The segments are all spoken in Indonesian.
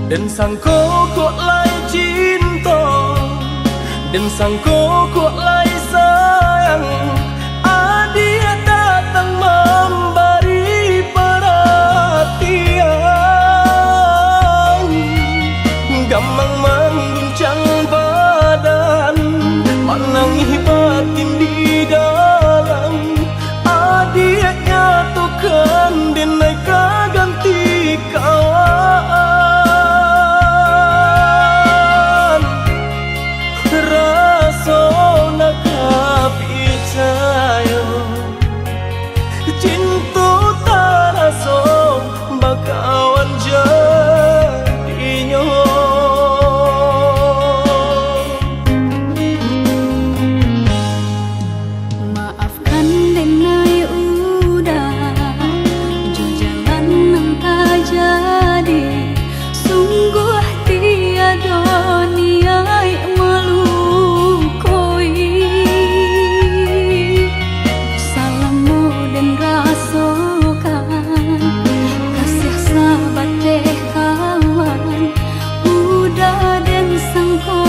dan sangko kok lai cinta, dan sangko kok lai sayang. Dia datang memberi perhatian, gampang mengguncang badan, menangis batin di dalam. Dia nyatukan dineka ganti kawan, rasa nak percaya cinta tak rasa bakawan jadinya. Maafkan denai udah jalan yang tak jadi, sungguh tiada niat melukoi. Salahmu dan rasakan kasih sahabat teh kawan, udah dan sangko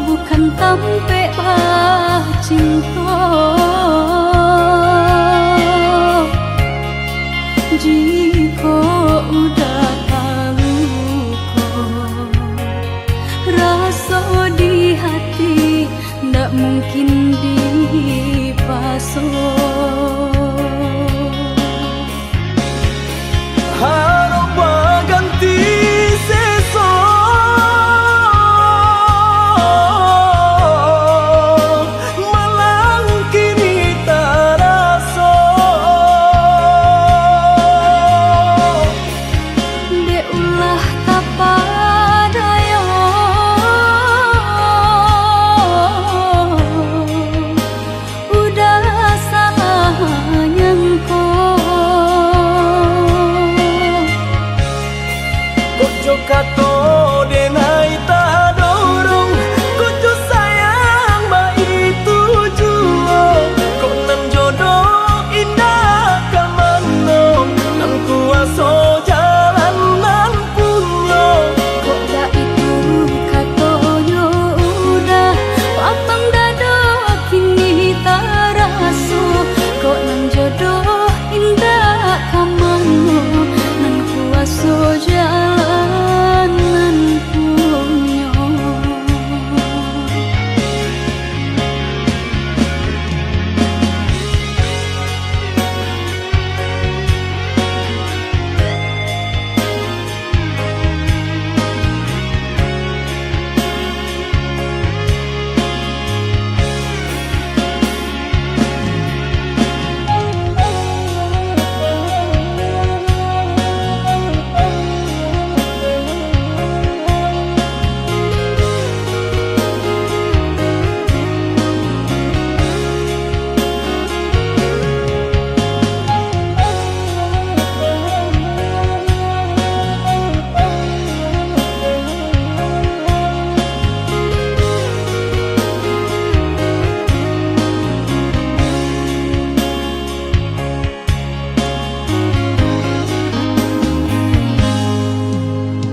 bukan tampe bah cinta. Jika udah tahu kok rasa di hati, ndak mungkin dipasung. Harap ganti sesok, malang kini tak rasa. Dek ulah tapadaya, udah salah nyangko. Kojo kato denai tak dorong, kojo sayang ba itu juga. Kok nan jodoh indah kamano, nan kuaso jalan nan punya. Kok dah itu katonyo udah papang dado kini tak rasa. Kok nan jodoh indah kamano, nan kuaso jalan nan punya.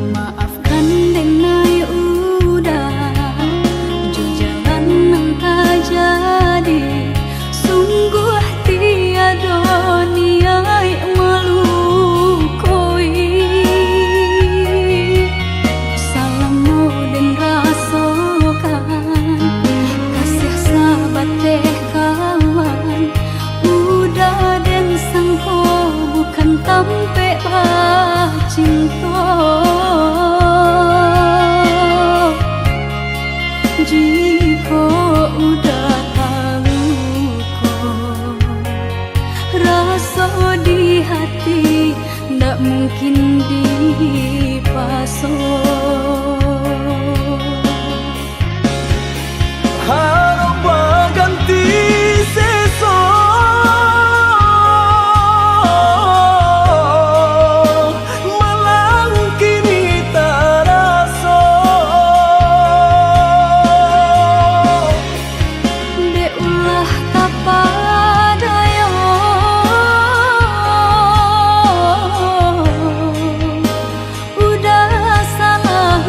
Maafkan denai udah jalan yang tak jadi, sungguh tiada niat melukoi. Salahmu dan rasakan kasih sahabat teh kawan, udah dan sangko bukan tampe bah cinta. Jika udah tahu kok rasa di hati, ndak mungkin dipasung. Harap ganti sesok, malang kini tak rasa. Dek ulah tapadaya, udah salah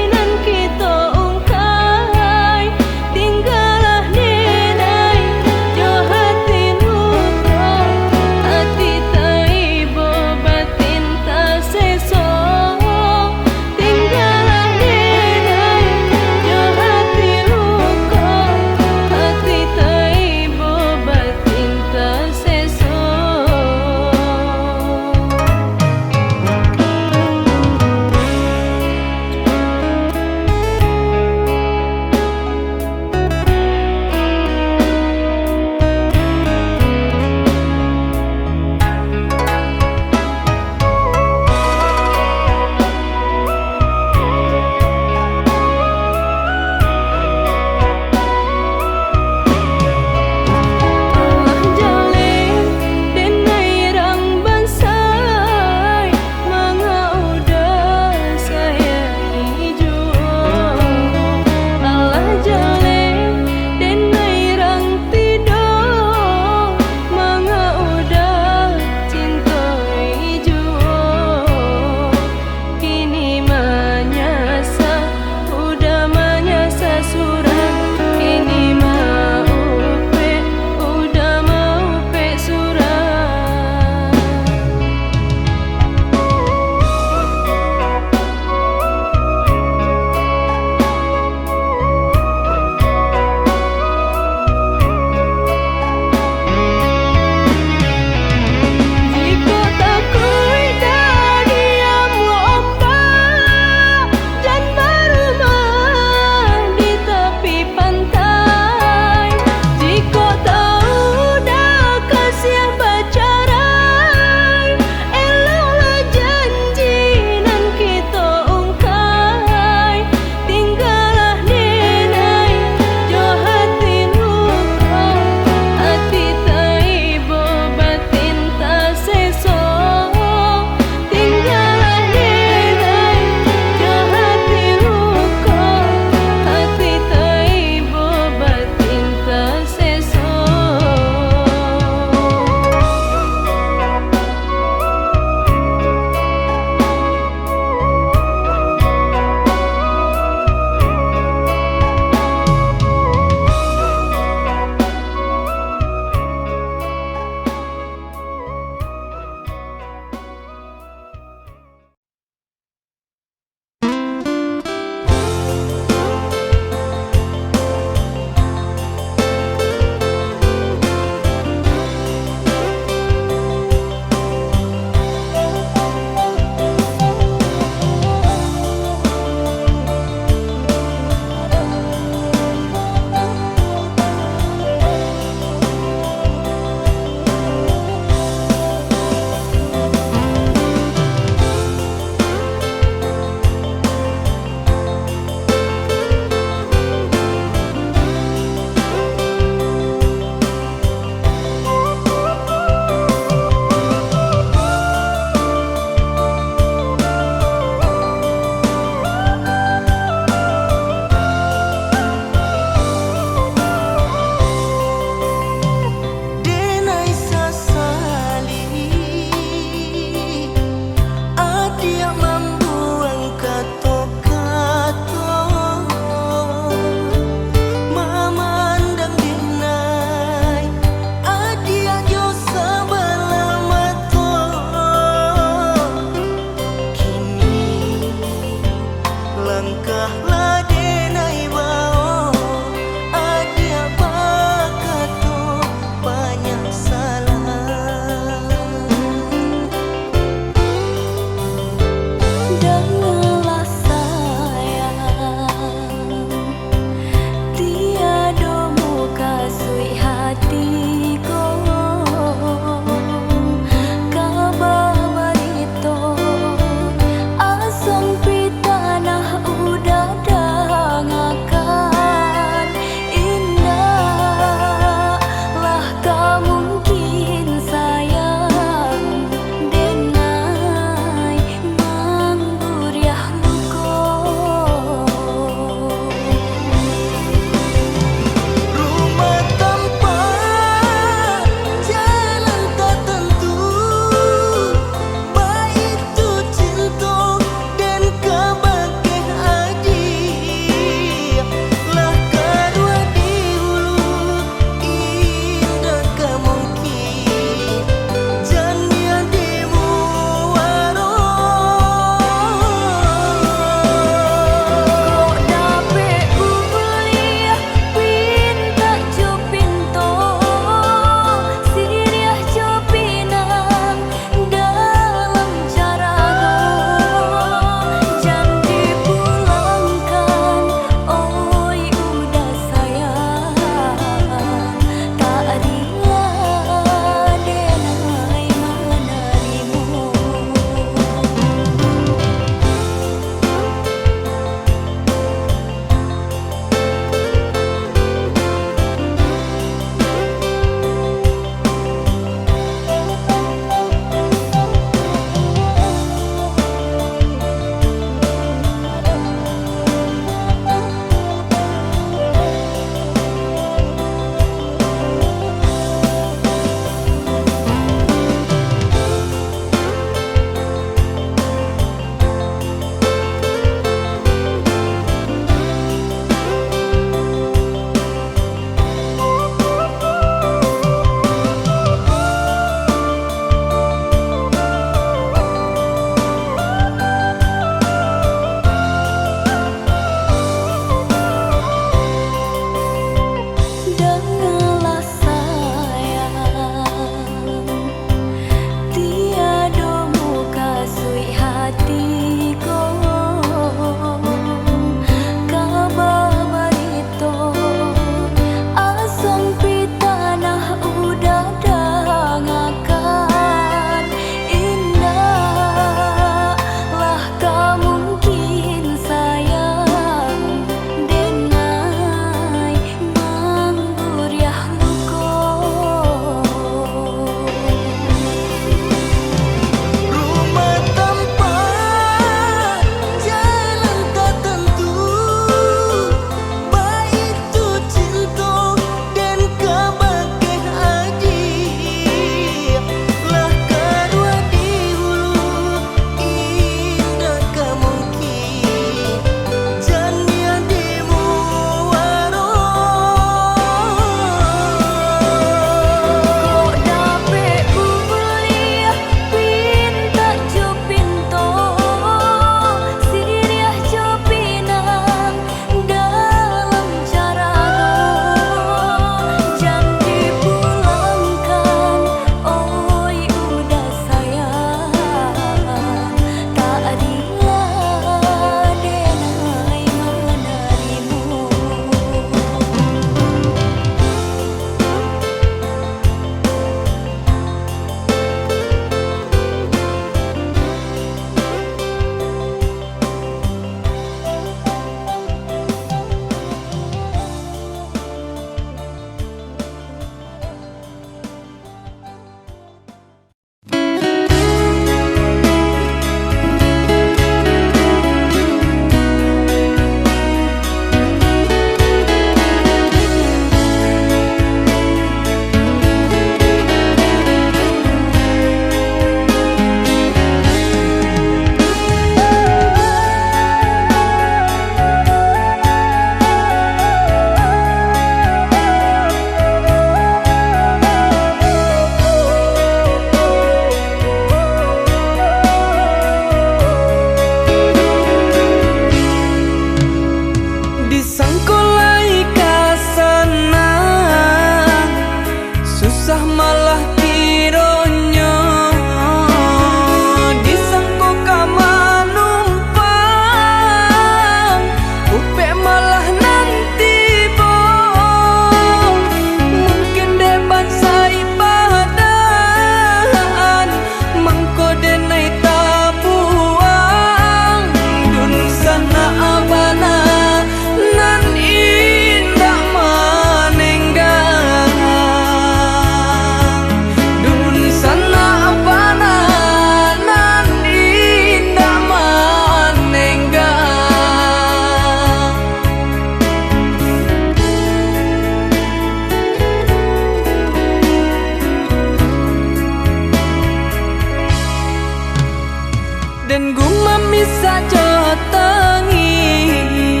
Dan gumami saja tengi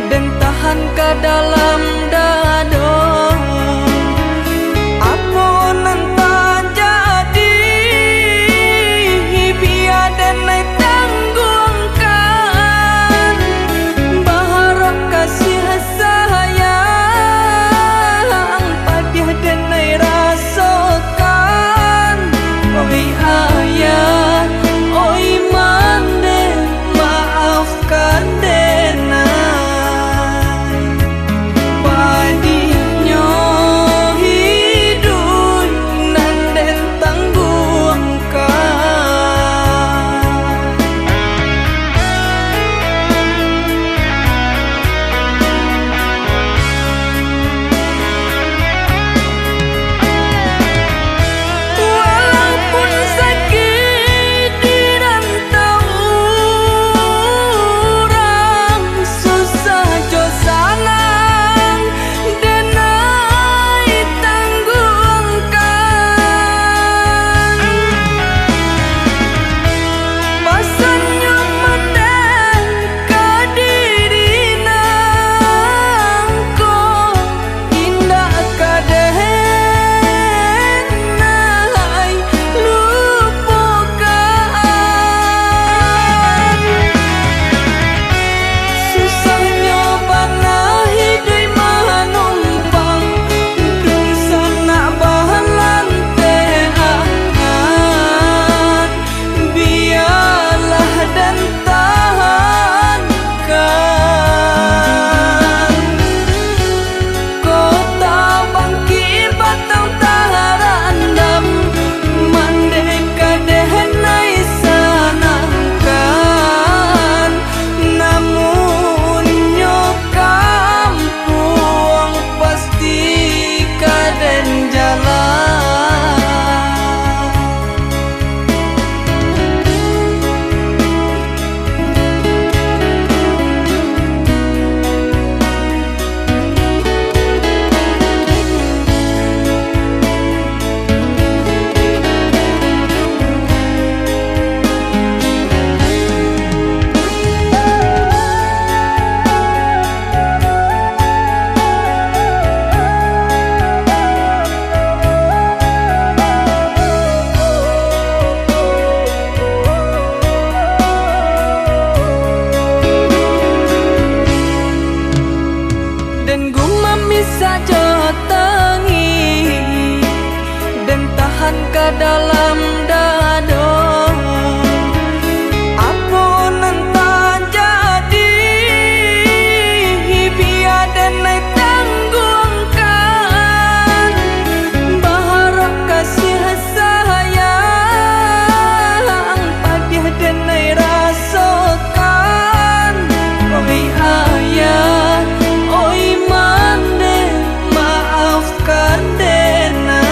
dan tahan ke dalam dado. Aku nentang jadi biar dan naik tanggungkan baharok kasih sayang padiah dan naik rasakan. Oi ayah, oi mande, maafkan denai padihnya hidup nan den tangguhkan. Walaupun sakit di rantau orang, susah jo sanang denai tanggungkan. Pasannya manden kadirina ko indah kadenai lupakan. Susahnya bana hidup manumpang dun sana bahalan teangan. Biarlah dan tahankan. Kota bangki batang taharandam mandeka dehenai sanangkan. Namun nyokam puang pasti kaden jalan. Dan gumami saja tengi dan tahan ke dalam dado. Aku nentang jadi biar dan naik tanggungkan baharok kasih sayang padiah dan naik rasakan. Oi ayah, oi mande, maafkan denai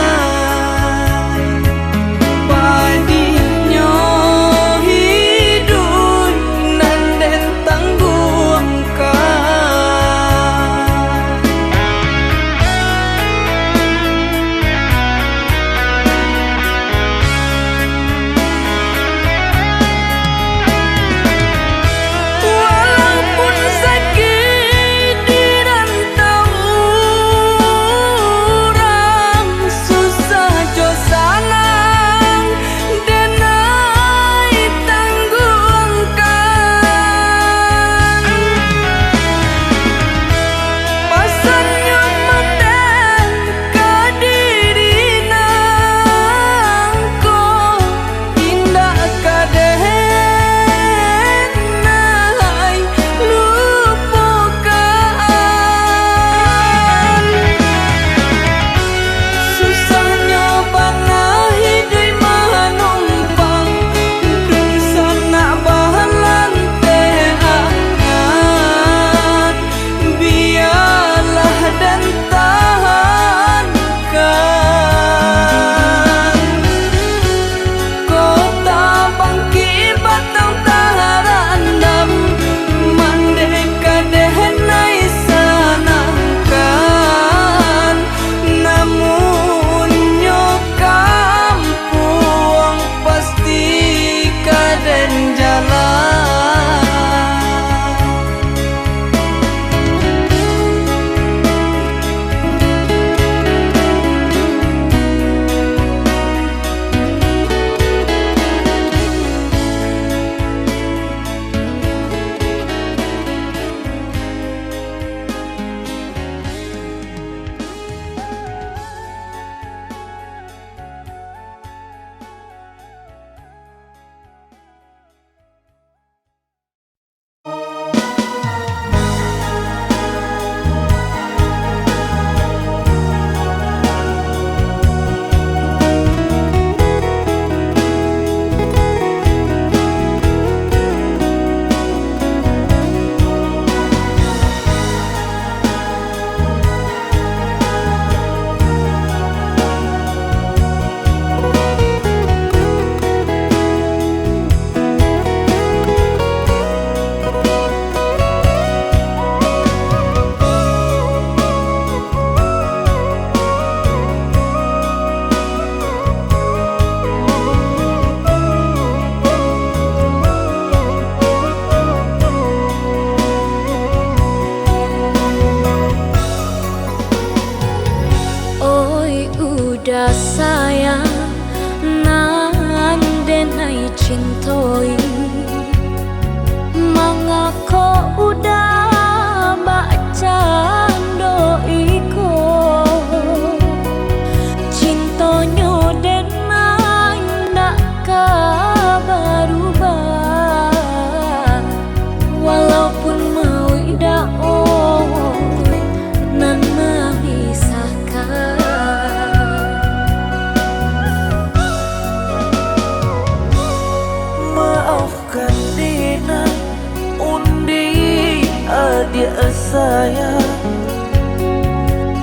dia sayang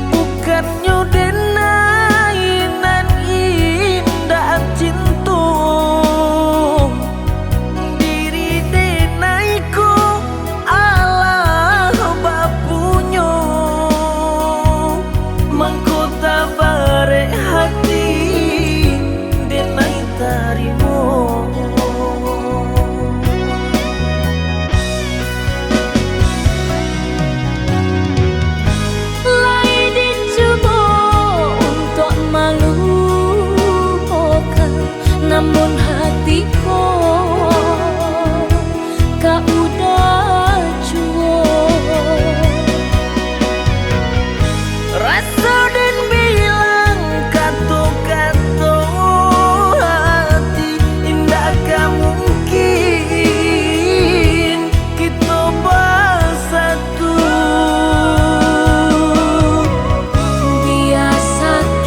bukan nyudenai nan indah cinta diri denaiku Allah bapunyo mengkota bare hati denai tarimo namun hatiku kau udah cuo rasa dan bilang kata-kata hati indah gak mungkin kita bersatu biasa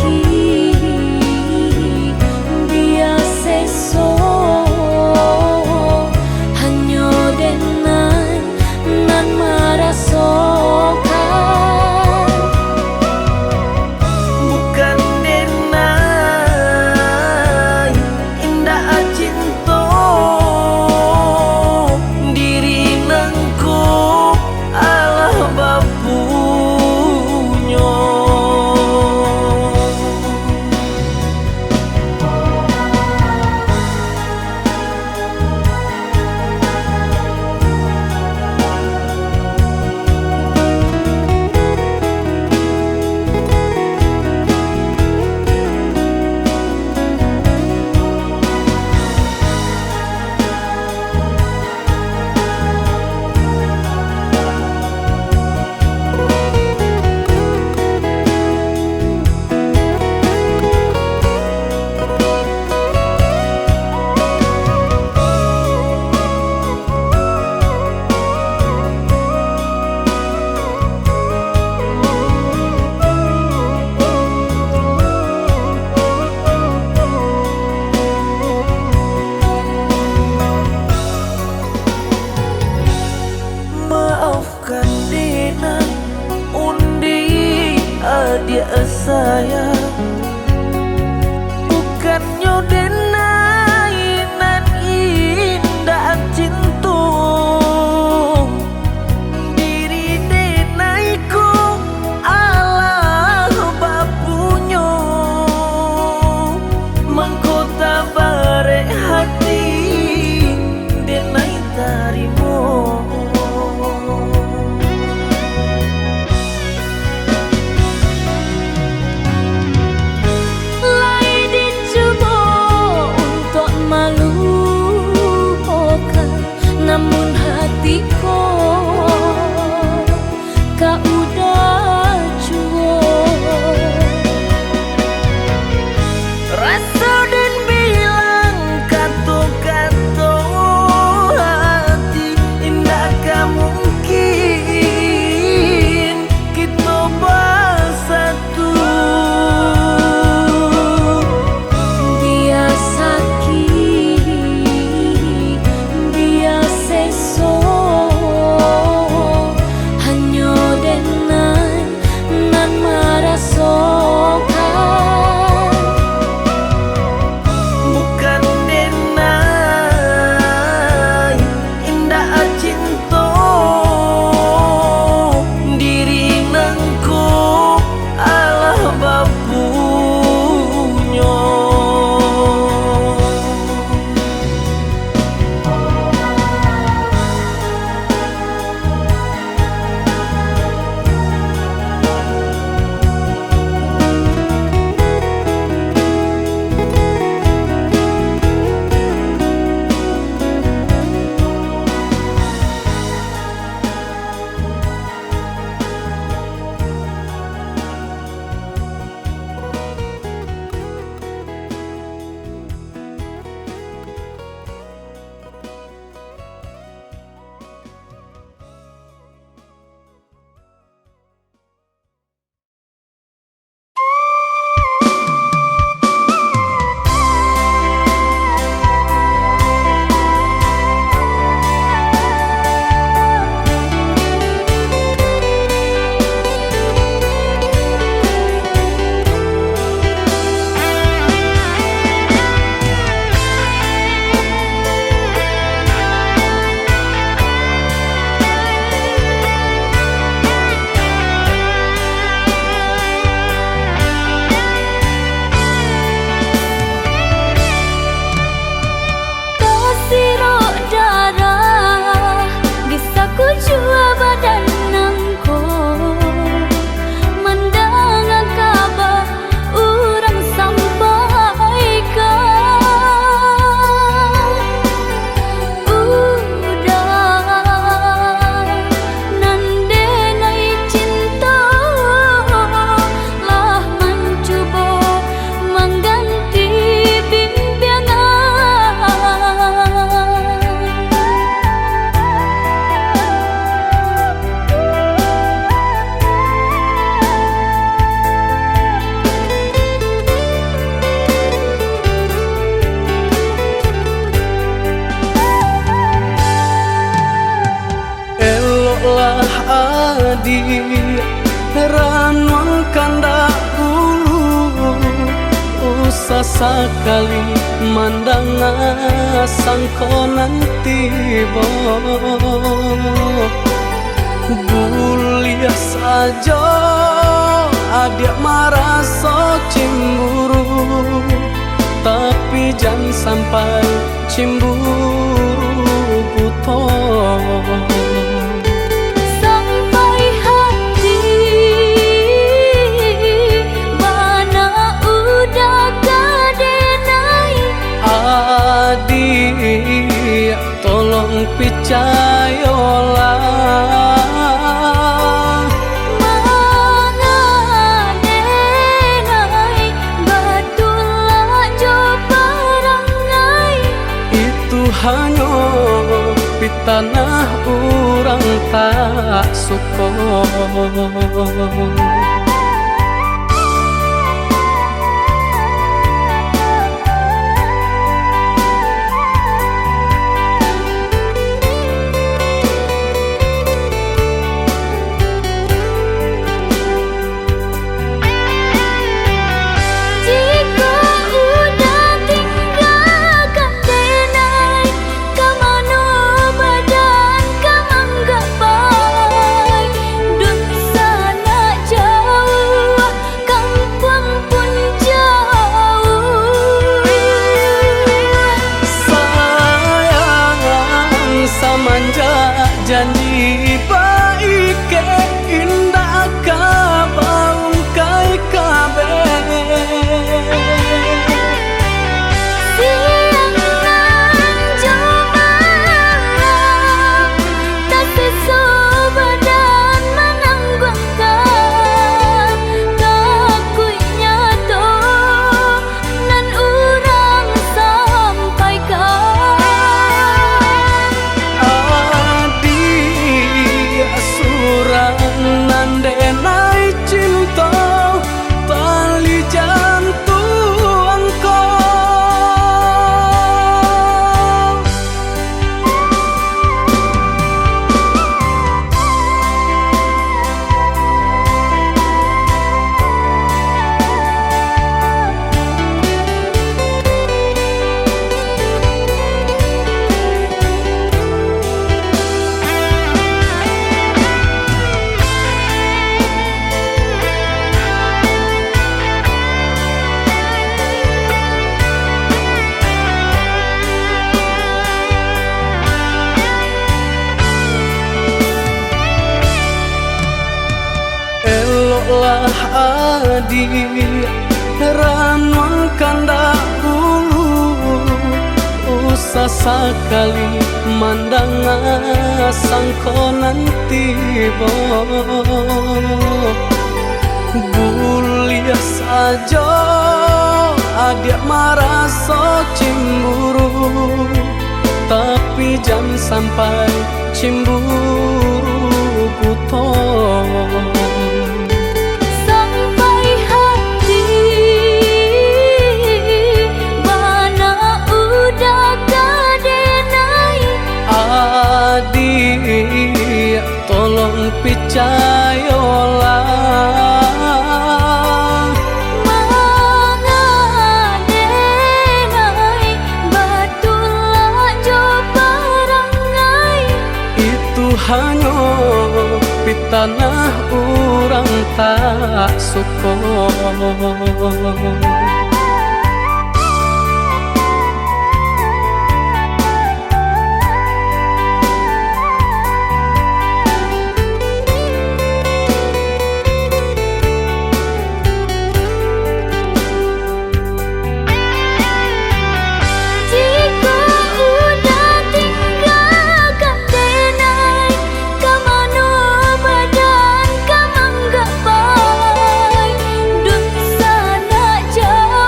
maafkan Dina undi dia sayang bukan nyudenai nan indah cinta diri denaiku Allah bapunyo mengkota bare hati denai tarimo namun hatiku kau udah cuo rasa dan bilang kata-kata hati indah gak mungkin kita bersatu biasa so adi ranuang kandak ulu usah sekali mandang sangko nanti bo bulia saja adik merasa cemburu tapi jangan sampai cemburu buto sampai hati mana udah kadenai adik tolong percayalah hanya di tanah orang tak suka. Janji baik ke indah kabaung kai kabe siang nan jumalang tak sesobadan menanggungkan kakunya to nan urang sampaikan nandenai cinta tali jantung kau lah adi ranuang kandak ulu usah sekali mandang sangko nanti bo bulia saja adik merasa cemburu tapi jangan sampai cemburu buto adik tolong percayalah mangadenai batulah jo parangai itu hanya di tanah orang tak suka. Jauh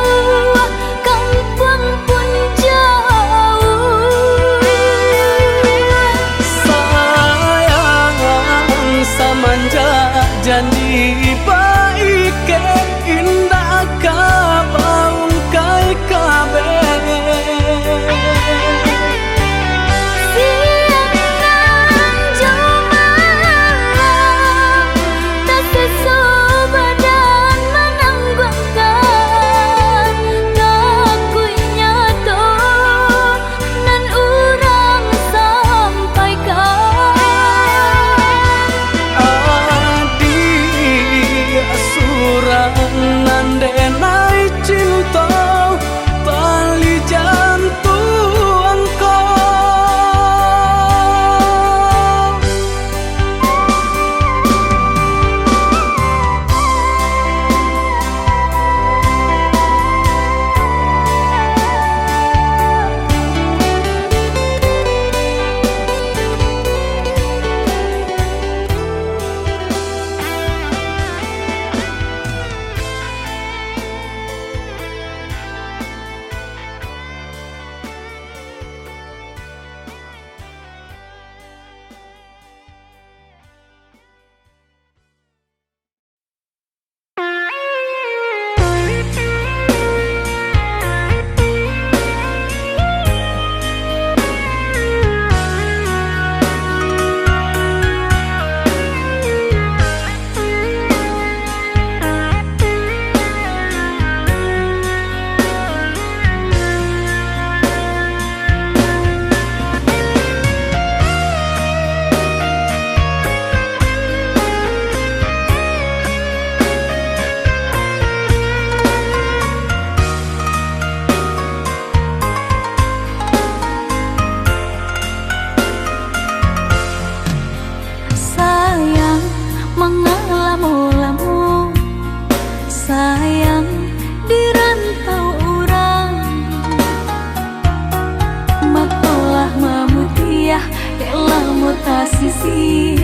sisi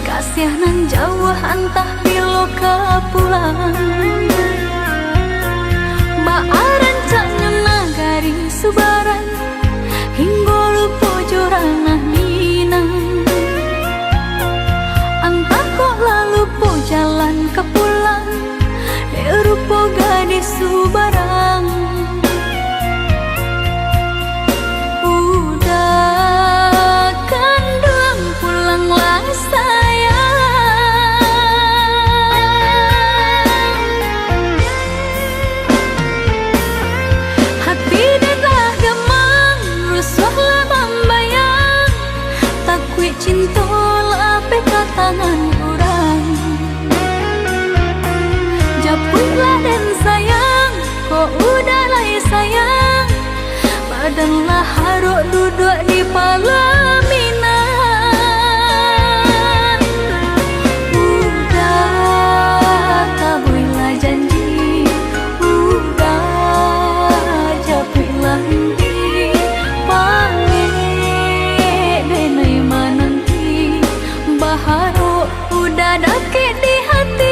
kasih nan jauh antah bilo kapulang Baaran caknya nagari subaran hingga lupa jorana minang Antah kok lalu po jalan ke pulang rupa gadis subarang Udah kandung pulanglah sayang Hati dah gemang rusuhlah membayang Takut cinta lape ke tangan orang Japulah dan sayang kok udah lah sayang Badanlah haruk duduk di pelaminan Udah tabuilah janji Udah japuilah henti Panggil denai mananti Baharuk udah dakik di hati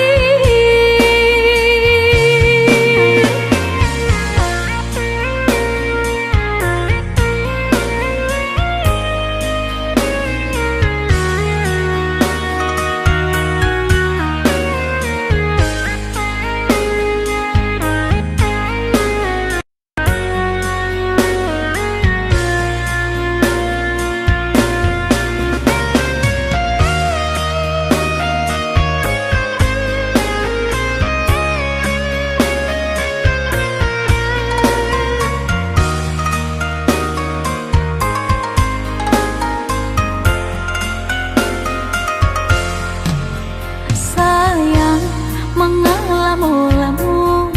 Mengalamu-lamu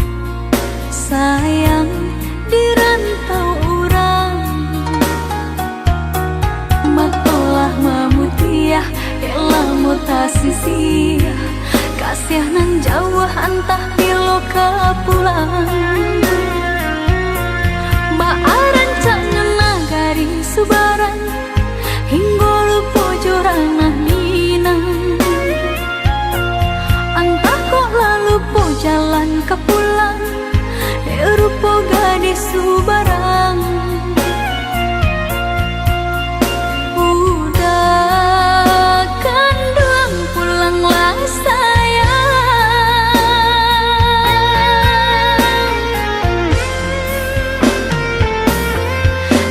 sayang di rantau orang Matolah memutiah elah mutasisi kasih nan jauh antah bilo kapulang Baaran caknya nagari subaran hingga lupa jorana minang Lupa jalan ke pulang rupa gadis subarang Udah kandung pulanglah sayang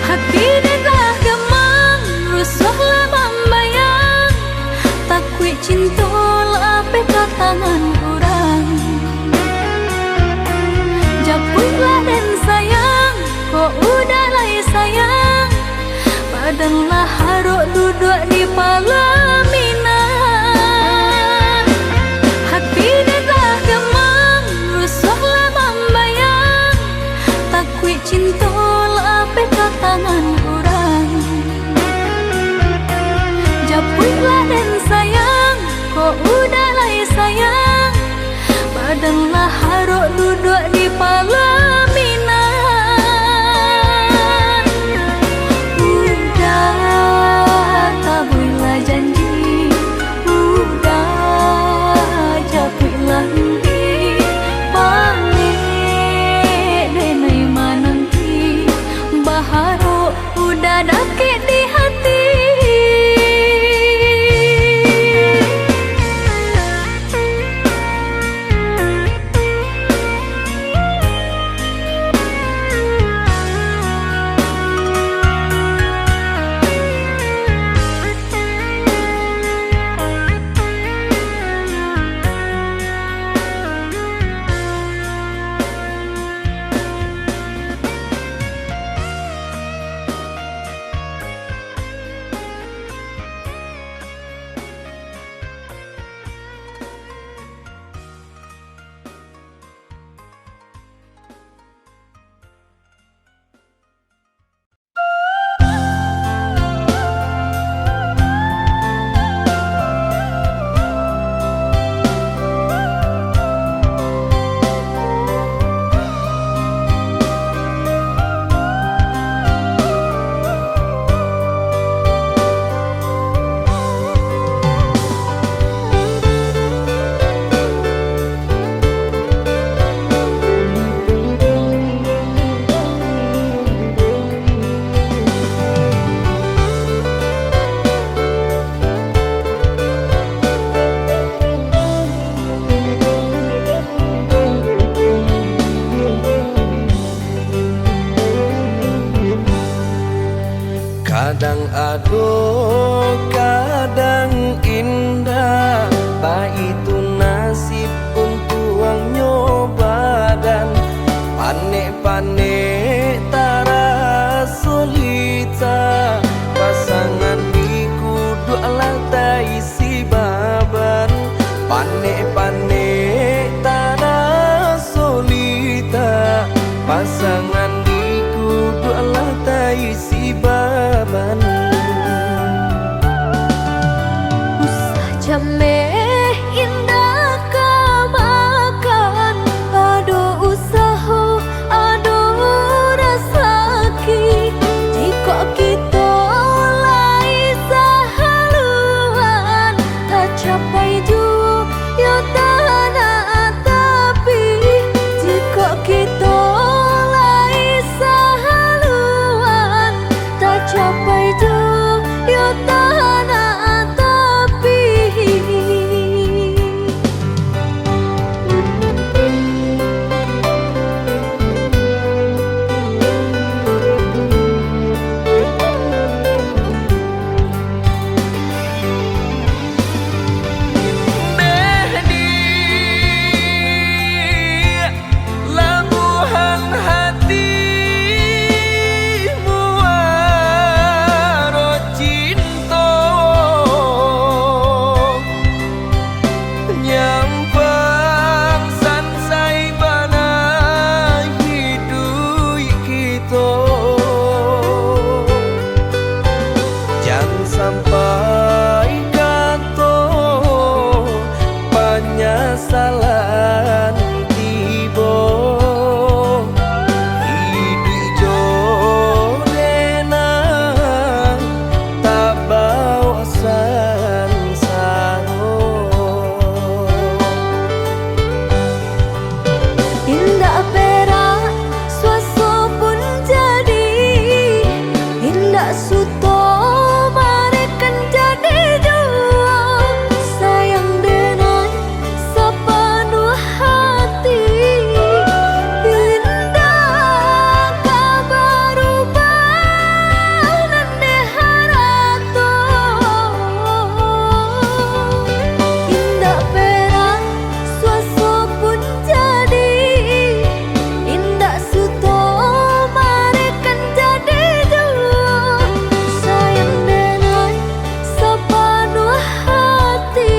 Hati dah gemang rusuhlah membayang Takut cinta lape ke tangan orang Japulah dan sayang kok udah lah sayang Badanlah haruk duduk di pelaminan Hati dah gemang rusuhlah membayang Takut cinta lape ke tangan orang Japulah dan sayang kok udah lah sayang Badanlah haruk duduk di pelaminan Udah tabuilah janji Udah japuilah henti Panggil denai mananti Baharuk udah dakik di hati Kadang aduh, kadang indah, tak itu nasib untuk ang nyoba dan panik-panik tara solita. Pasangan di kudu alat isi baban, panik-panik tara solita. Pasangan di kudu alat isi baban. Usah jameh indah kamakan, aduh usaha, aduh rasaki. Jika kita lai sahaluan, tak capai jua yo tanah tapi. Jika kita lai sahaluan, tak capai jua yo tanah tapi. Labuhan hatimu waro cinta, nyampang sansai bana hidup kita. Jangan sampai kata penyesalan tiba. Hidup jorena tak bawa sansaro. Indah perak suaso pun jadi, indah suto marekan jadi jua. Sayang denai sepenuh hati, indah kabar ubah nande harato. Indah perak suaso pun jadi, indah suto marekan jadi jua. Sayang denai sepenuh hati,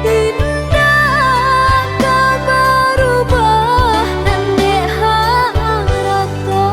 indah kabar ubah nande harato.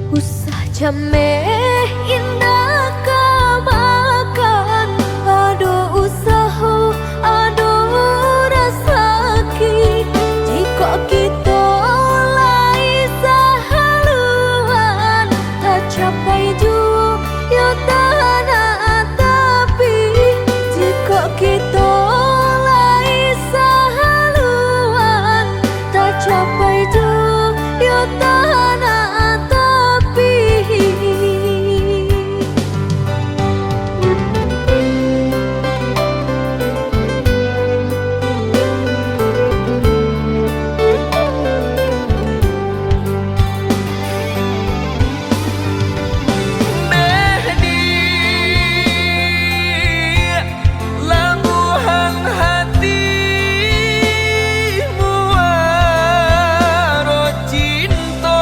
Usah jameh indah kamakan, aduh usaha, aduh rasaki. Jika kita lai sahaluan, tak capai jua yo tanah tapi. Jika kita lai sahaluan, tak capai jua yo tanah tapi. Labuhan hatimu waro cinta,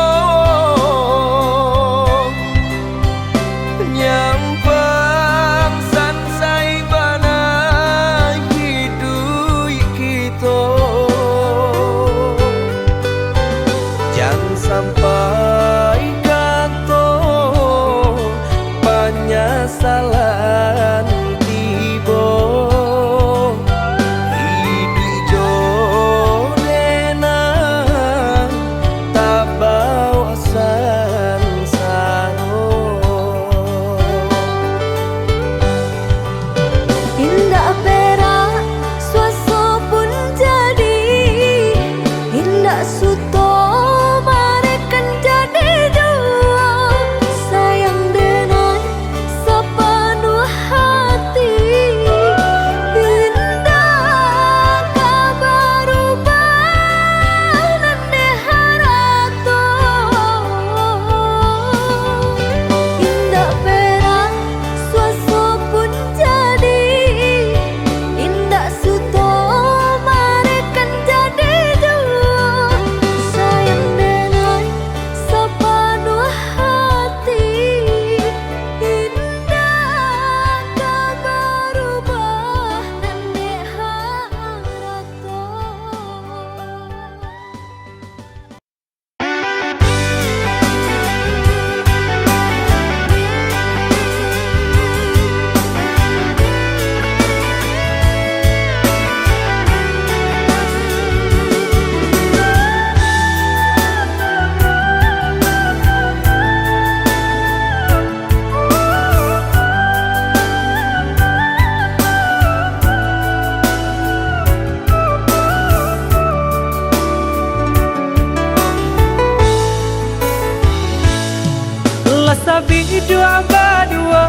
dua berdua,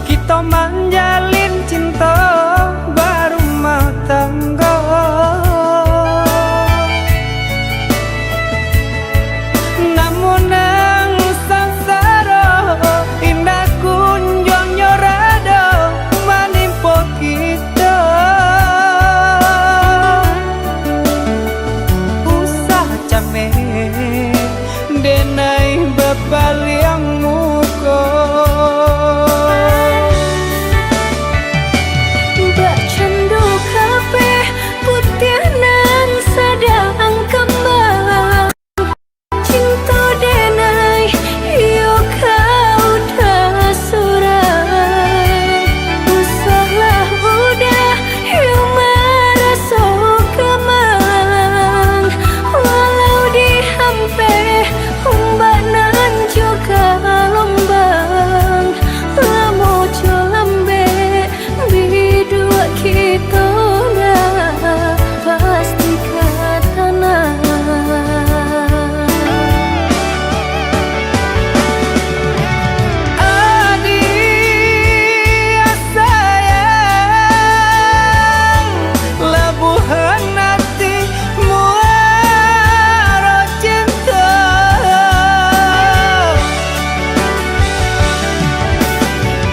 kita menjalin cinta berumah tangga. Namun nang sangsara indah kunjung nyorada menimpa kita. Usah cameh denai bepaliang muka. Mbak candu kape putih nang sadang kembang. Cinta denai yo kau dah surang. Usahlah udah yo merasa kemang. Walau dihampe mbak nan juga lombang. Lamo colambe bidua kita dah pasti katana. Adik sayang, lebuhan hati muara cinta.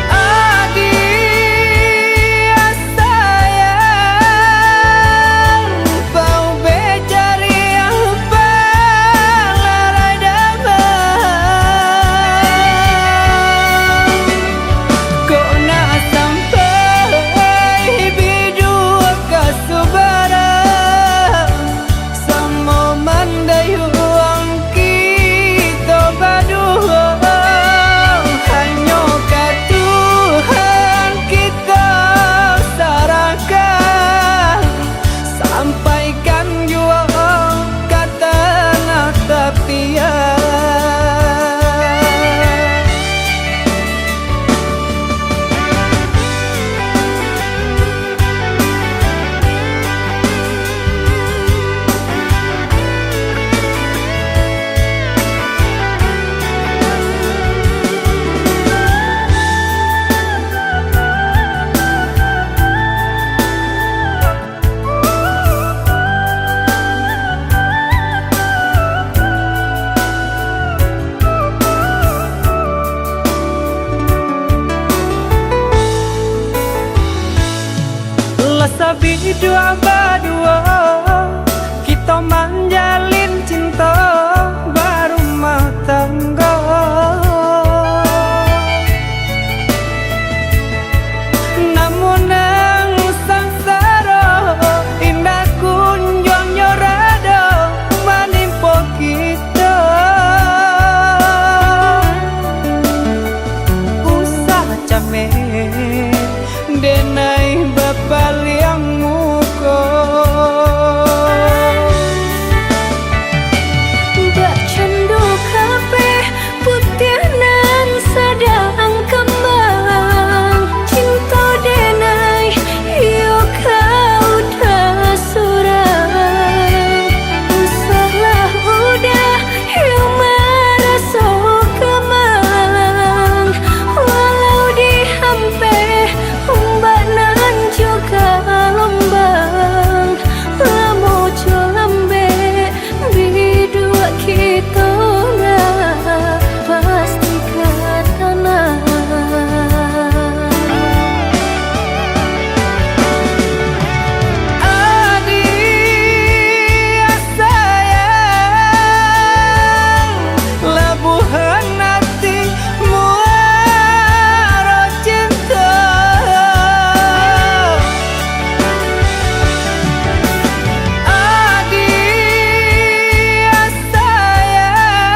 Adik sayang, kau becari yang palarai damai. Kau nak sampai bidua kasubara sama mandayuang kita berdua. Hanya ke Tuhan kita serahkan, sampaikan jua kata tepian. Sabi dua berdua, kita menjalin cinta berumah tangga. Namun nang sangsara indah kunjung nyorada menimpa kita. Usah cameh denai bepaliang muka. Mbak candu kape putih nang sadang kembang. Cinta denai yo kau dah surang. Usahlah udah yo merasa kemang. Walau dihampe mbak nan juga lombang. Lamo colambe bidua kita dah pasti katana. Adik sayang, lebuhan hati muara cinta. Adik sayang,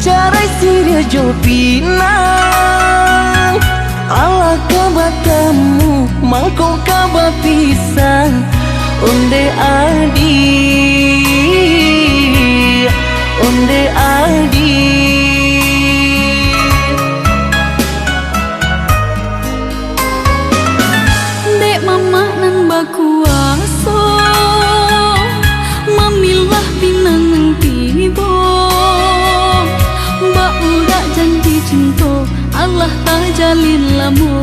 bacarai siria jo pinang ala kabatamu mangko kaba pisang onde adi Dek mama nan bakuaso mamilah pinang tibo mbak udah janji cinta Allah tak jalin lamu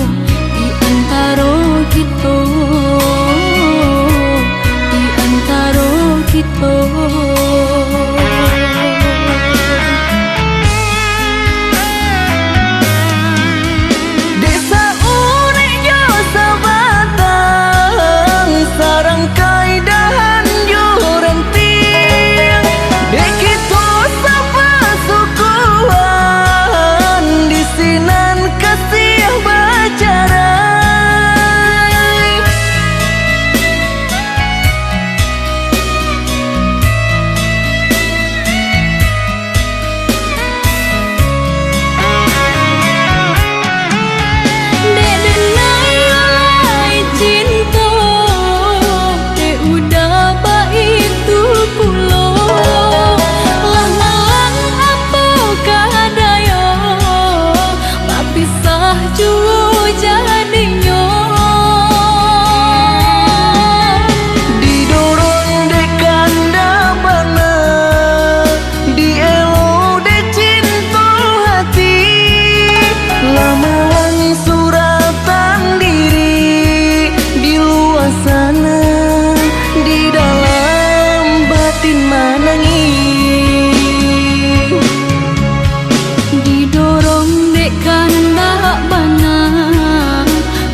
di antara kita di antara kita desa urek jo sabatang sarang kaidahan jo renting dek kita sapa sukuan di sinan kasih bacarai Dek denai alai cinta Dek udah baik tu pulo Lah malang apa kadaya Bak pisah jua jadinya didorong dek kanda bana dielo dek cinta hati lamalan suratan diri di luar sana di dalam batin menangis Didorong dek kanda bana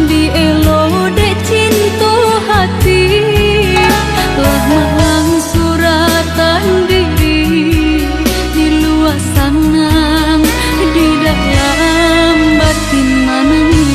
Dielo dek cinta hati Lah malang suratan diri Di luar sana Di dalam batin menangis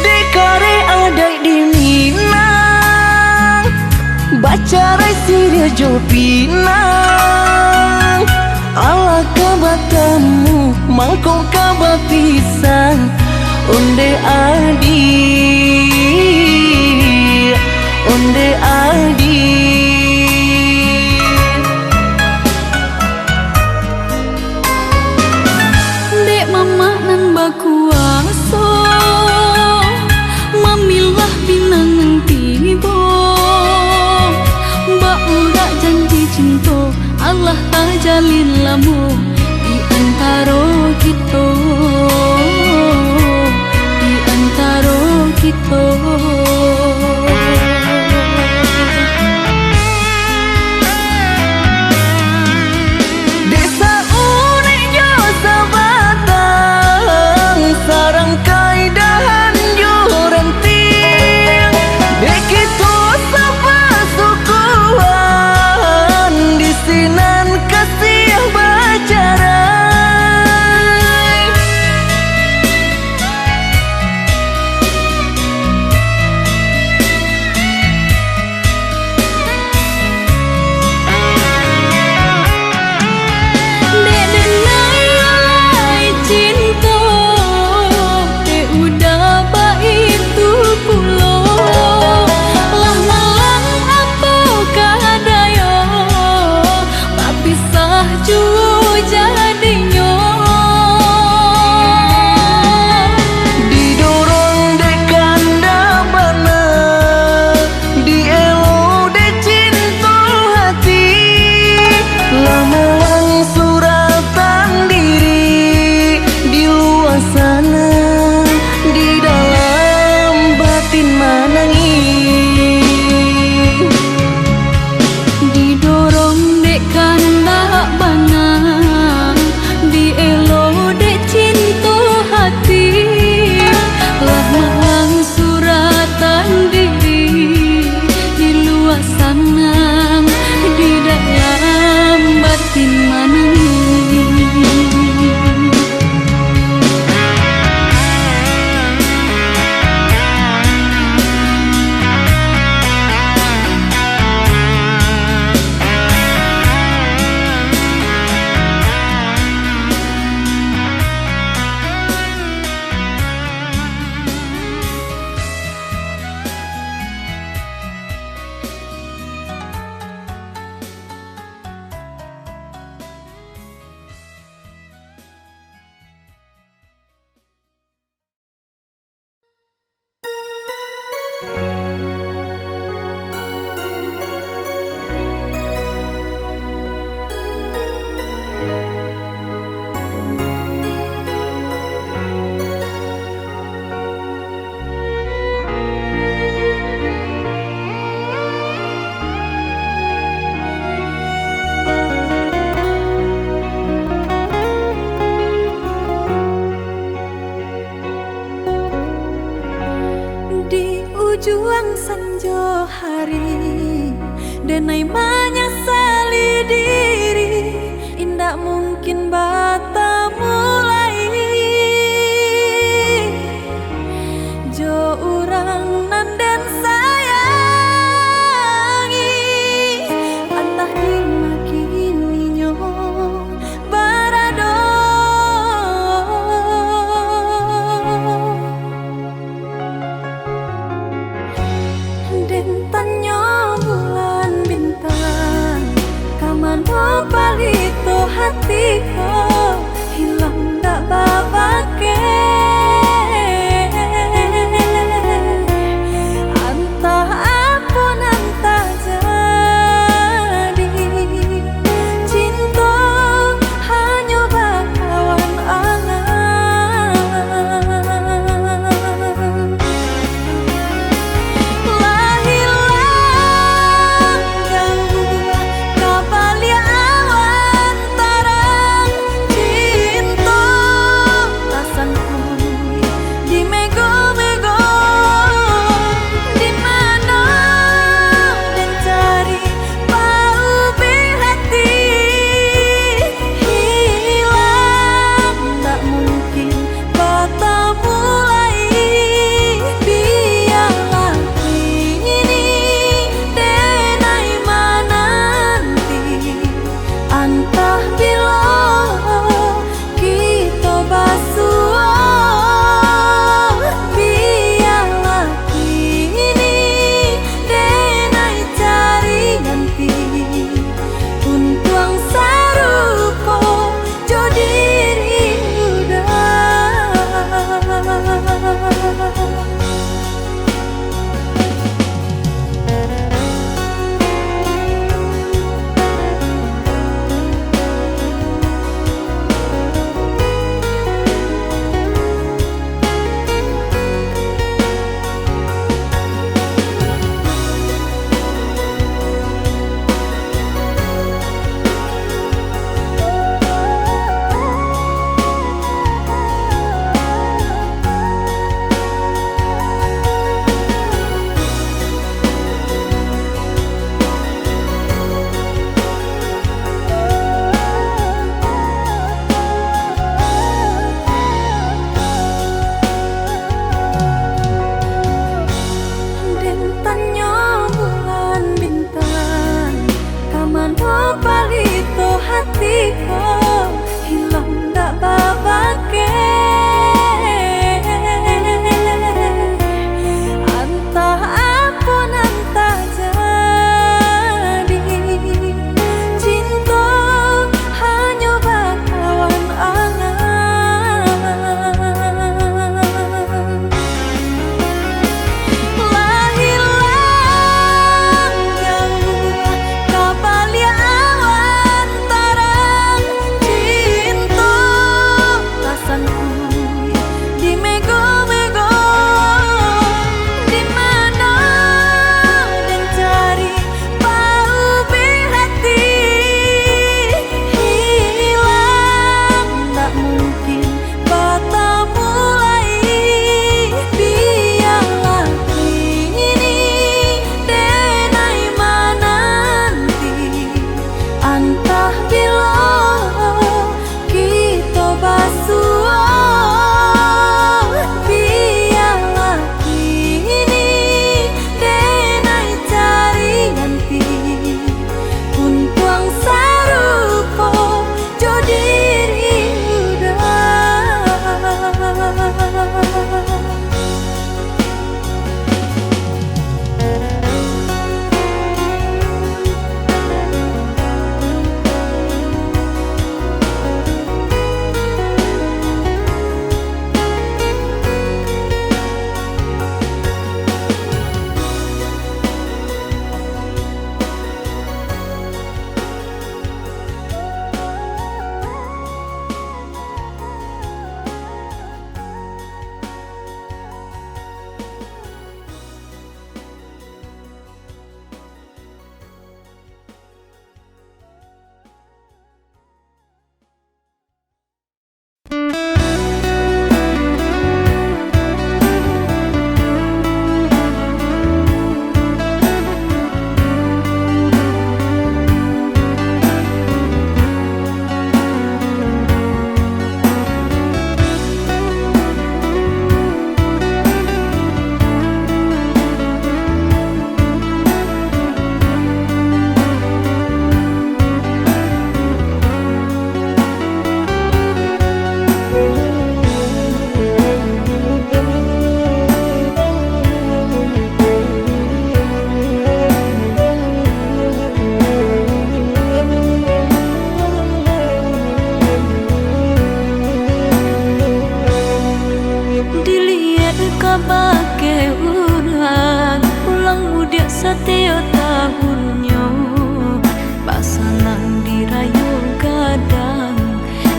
dekare adai di Minang bacarai siria jo pinang ala kabatamu mangko kaba pisang onde adi Dek mama nan bakuaso mamilah pinang tibo Mbak udah janji cinta Allah tak jalin lamu di antara kita di antara hari denai menyesali diri, indak mungkin bata mulai. Jo urang nanden sayangi, antah dimakini nyo barado. Dentanyo bulan bintang, kamano palito hatiku. setiap tahunnya pasangan dirayu kadang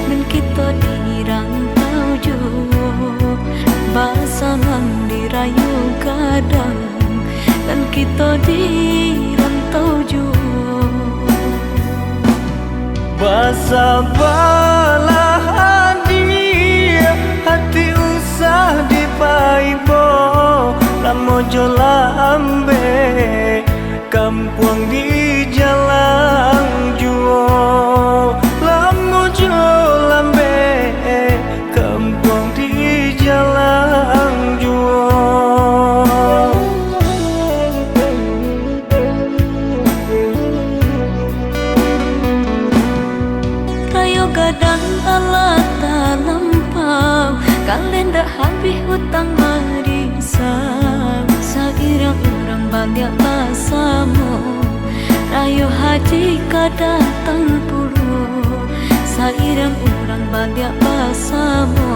dan kita dirantau jo. Pasangan dirayu kadang dan kita dirantau jo. Basa balah dia hati usah dipaibo lamo jola ambe kampung di jalan juo lamo jola ambe kampung di jalan juo. Rayo gadang alat lampau kalenda habis hutang marisam sairang orang banyak basamu rayo haji kadatang puluh sairang orang banyak basamu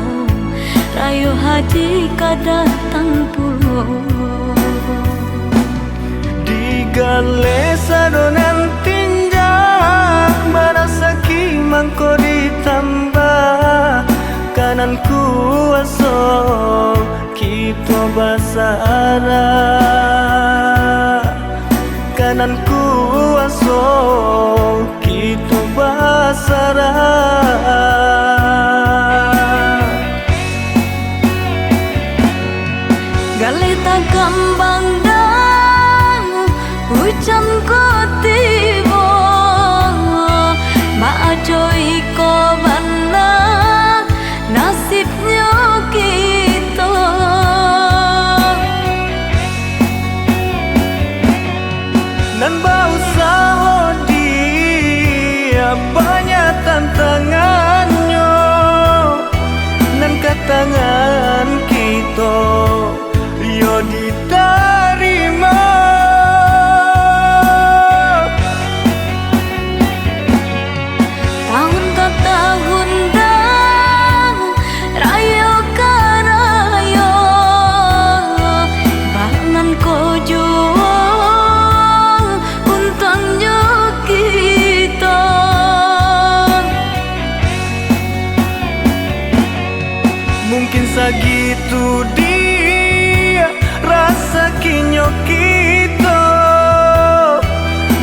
rayo haji kadatang puluh Digale sadonan tinja marasaki mangko ditambah kanan kuaso kita basara kanan kuaso kita basara. Galita gambang dang hujan ko tibo maajoy ko bana nasibnya kita. Nan bau saho dia banyak tantangannya nan katangan kita yo diterima. Tahun ke tahun dah rayo ke rayo bangan ko juang untungnya kita. Mungkin segitu dia rasa kinyo kita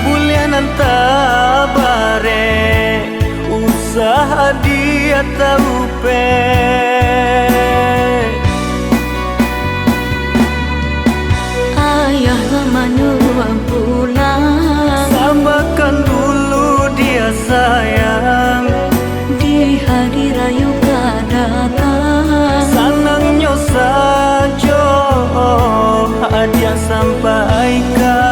bulianan tabare usaha dia tahu pe. Ayah manua pulang Sabarkan dulu dia sayang di hari rayu kadatang. Sanangnya saja hadiah sampaikan.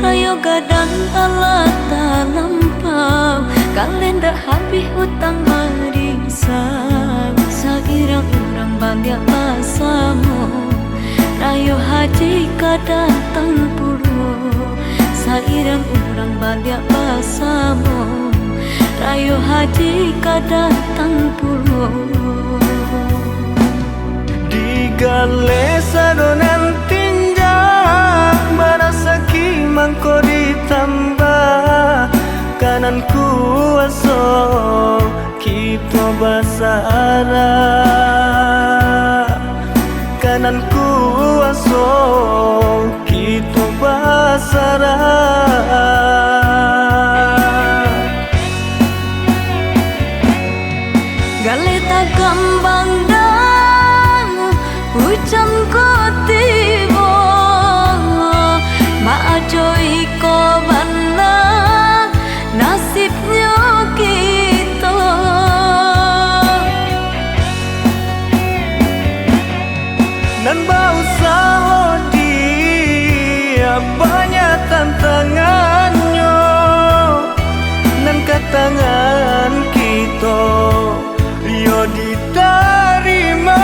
Rayo gadang alat lampau kalenda habis hutang marisam sairang orang banyak basamu rayo haji kadatang puluh sairang orang banyak basamu rayo haji kadatang puluh. Digale sadonan tinja marasaki mangko ditambah kanan kuaso kita basara kanan kuaso kita basara. Galeta gambang dang tangan kita yo diterima.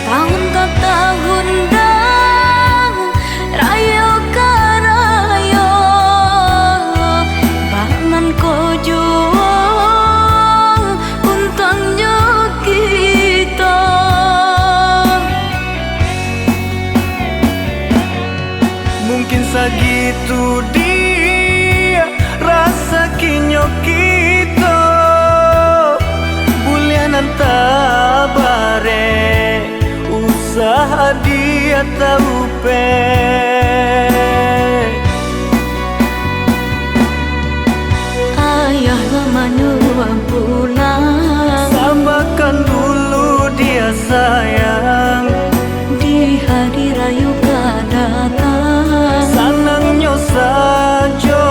Tahun ke tahun dah rayo ke rayo bangan ko juang untangnya kita. Mungkin segitu dia rasa kinyo kita bulianan tabare usaha dia tahu pe. Ayah lamanya pulang Samakan dulu dia sayang di hari rayu kedatang. Senangnya saja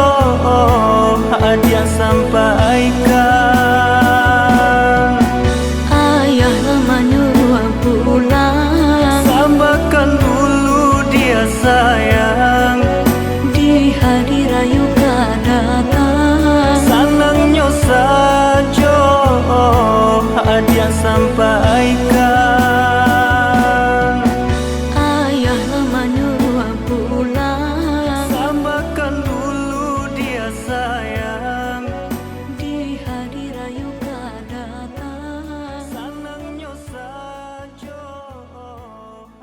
hadiah sampaikan. Ayah lamanya pulang Samakan dulu dia sayang di hari rayu kedatang. Senangnya saja hadiah sampaikan. Ayah lamanya pulang Samakan dulu dia sayang di hari rayu kedatang. Senangnya saja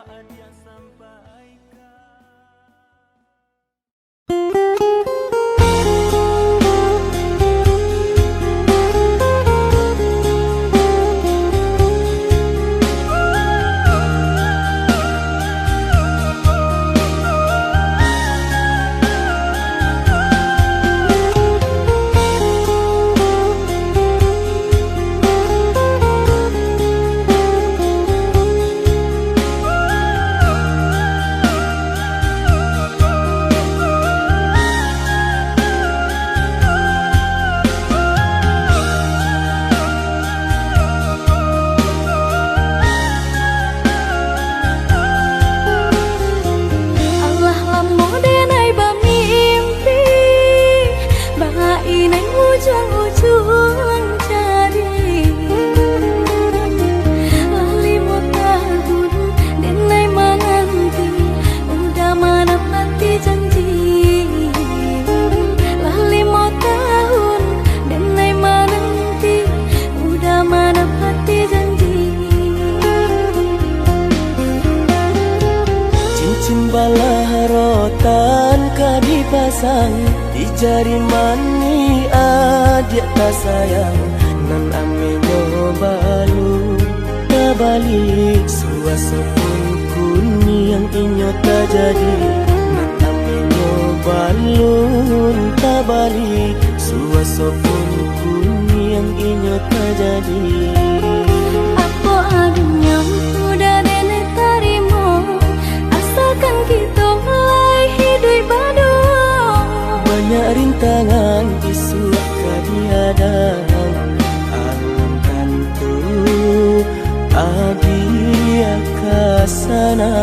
hadiah sampaikan. Allah lamo denai bamimpi bainai ujung-ujung jadi lali mau tahun denai menanti udah menepati janji. Lali mau tahun denai menanti udah menepati janji. Cincin balah rotan ka dipasang di jari mani adik tak sayang nan amenyo balu kabali suasa pun kuni yang inyo tak jadi nan amenyo balun kabali suasa pun kuni yang inyo tak jadi. Apa adanya udah nenek tarimo asalkan kita mulai hidup baru. Banyak rintangan disuap kadiadang alun tentu adia kasana.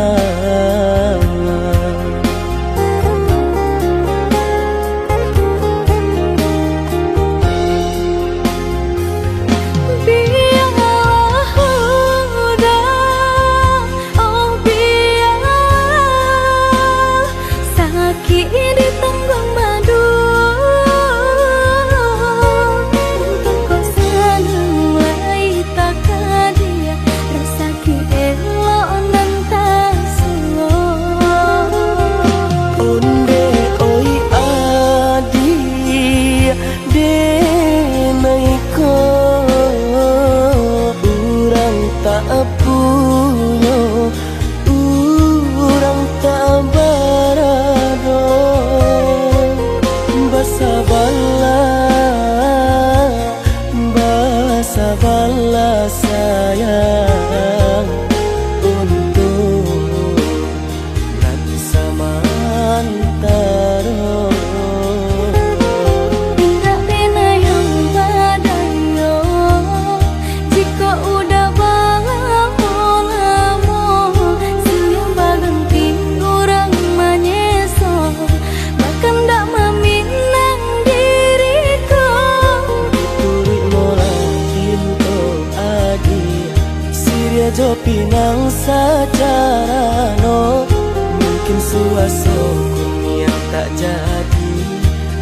pinang secara no, mungkin suasana yang tak jadi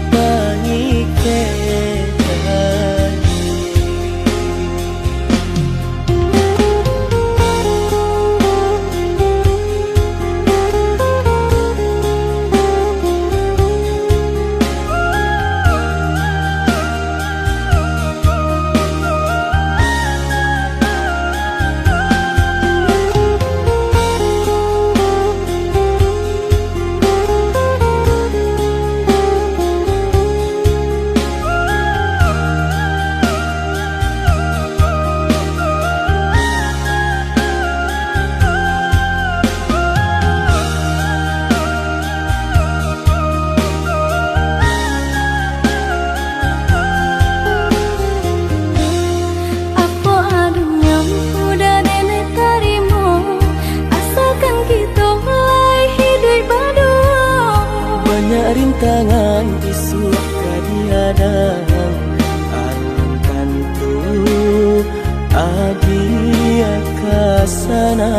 bagi rintangan isu kadiadang alam tentu adia kasana.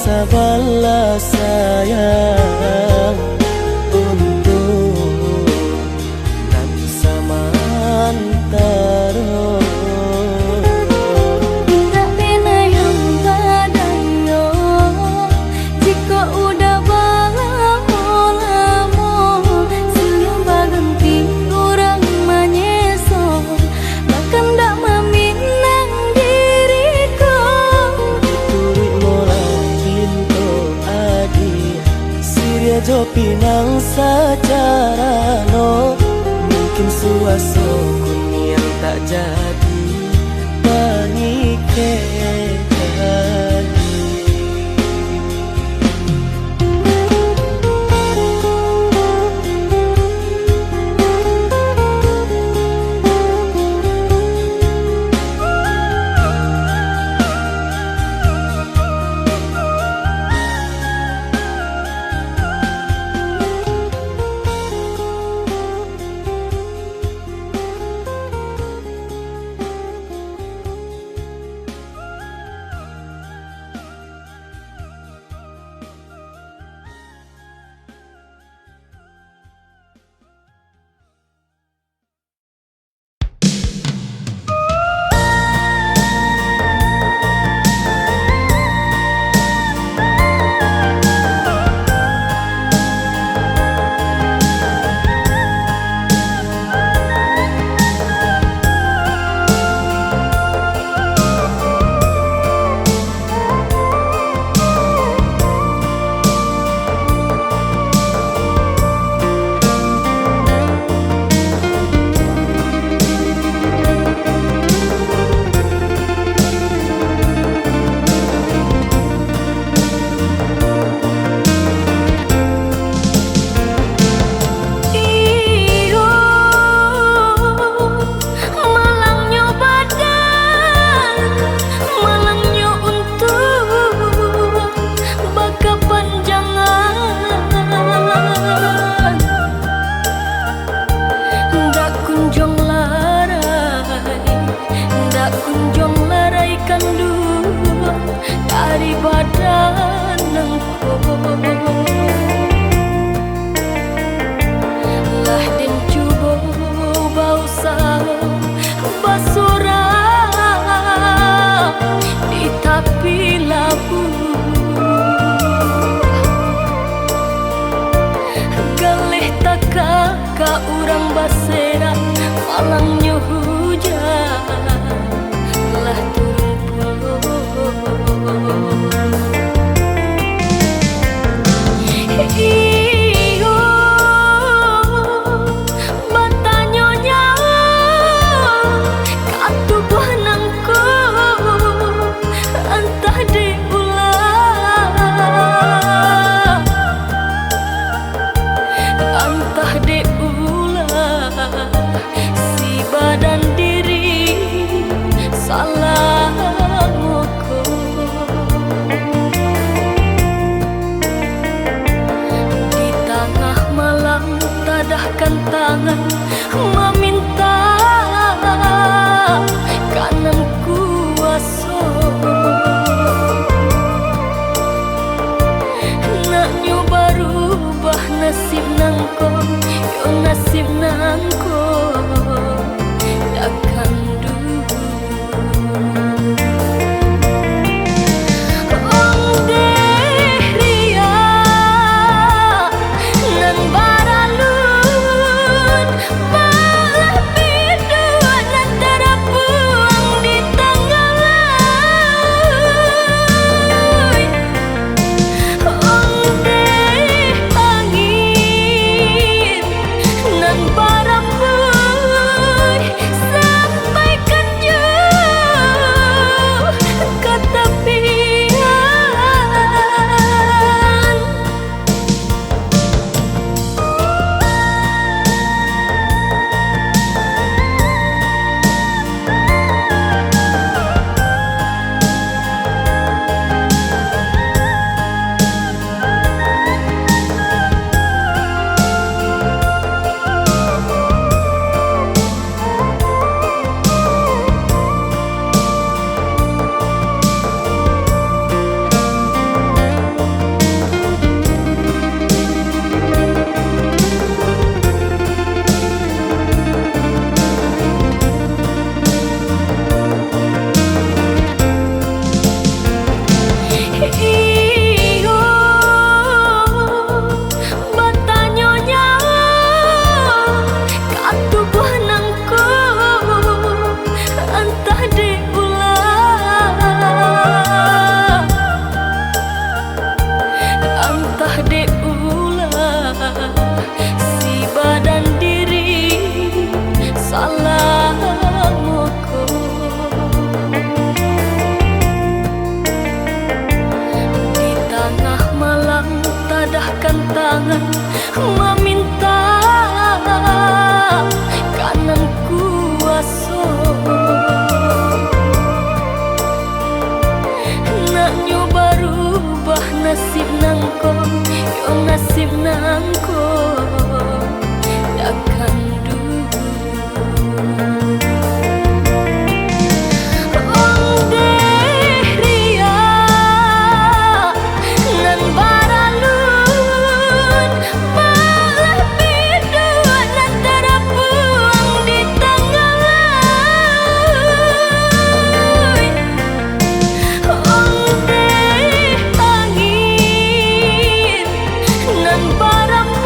Sabarlah sayang untuk nanti samantara. Tak pena yang badayo jika udah lamo senyum baganti orang menyeso bahkan tak meminang diriku turut Siria jo pinang secara no, mungkin suasana yang tak jadi mengikat. tak yo nasib nangko akan dulu. Ong deh ria nan baralun malah bidua nan terpuang di tengah laut. Ong deh angin nan barambut sampaikan jauh ke tepian. Iyo batanyo nyawa katubuh nangko entah diulah, entah diulah si badan diri salah moko. Di tengah malam tadahkan tangan meminta kanan kuasa. Nak nyoba rubah nasib nangko yo nasib nangko akan dulu. Ong deh ria nan baralun malah bidua nan terpuang di tengah laut. Ong deh angin nan barambut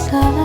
sayang